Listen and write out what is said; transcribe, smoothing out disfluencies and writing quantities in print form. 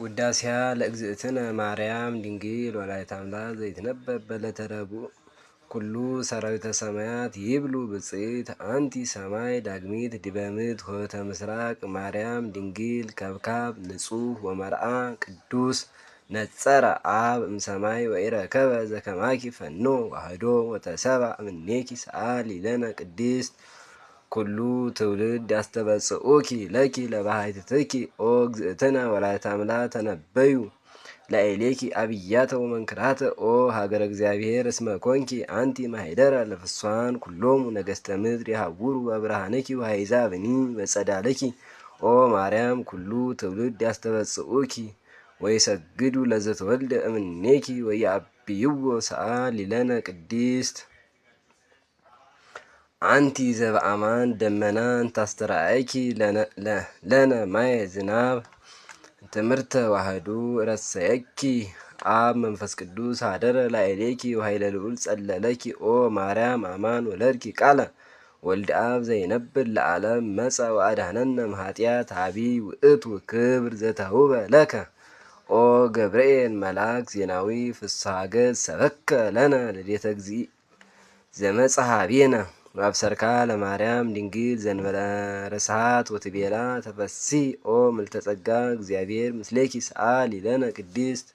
ውዳሴያ ለእግዝእትነ ማርያም ድንግል ወላዲተ አምላክ ዘይትነበብ በዕለተ ረቡዕ ኩሉ ሰራዊተ ሰማያት ይብሉ ብፅዕት አንቲ ሰማይ ዳግሚት ዲበ ምድር ኆኅተ ምስራቅ ማርያም ድንግል ከብካብ ንጹሕ ወመርአ ቅዱስ ነጸረ አብ እምሰማይ ወኢረከበ ዘከማኪ ፈኖ ዋህዶ ወተሰብአ እምኔኪ ሰአሊ ለነ ቅድስት ኩሉ ትውልድ ያስተበጽኡኪ ለኪ ለባሕቲትኪ ኦ እግዝእትነ ወላዲተ አምላክ ተነበዩ ላዕሌኪ አብያተ ወመንክራተ ኦ ሀገረ እግዚአብሔር እስመ ኮንኪ አንቲ ማኅደረ ለፍስሓን ኩሎሙ ነገሥተ ምድር የሐውሩ በብርሃንኪ ወአሕዛብኒ በጸዳልኪ ኦ ማርያም ኩሉ ትውልድ ያስተበጽኡኪ ወይሰግዱ ለዘተወልደ እምኔኪ ወየዐብይዎ ሰአሊ ለነ ቅድስት አንቲ ዘበአማን ደመናን ታስተርአኪ ለነ ማየ ዝናብ ትምህርተ ዋህዱ ረሰየኪ አብ መንፈስ ቅዱስ ሀደረ ላዕሌኪ ወኃይለ ልዑል ጸለለኪ ኦ ማርያም አማን ወለድኪ ቃለ ወልደ አብ ዘይነብር ለዓለም መጸ ወአድኀነነ እምኃጢአት ኀቢይ ውእቱ ክብር ዘተውህበ ለከ ኦ ገብርኤል መልአክ ዜናዊ ፍስሐ ገጽ ሰበከ ለነ ልደተ እግዚእ ዘመጽሐቤነ ወአብሰርካ ለማርያም ድንግል ዘእንበለ ርስሓት ወትቤላ ተፈሥሒ ኦ ምልዕተ ጸጋ እግዚአብሔር ምስሌኪ ሰአሊ ለነ ቅድስት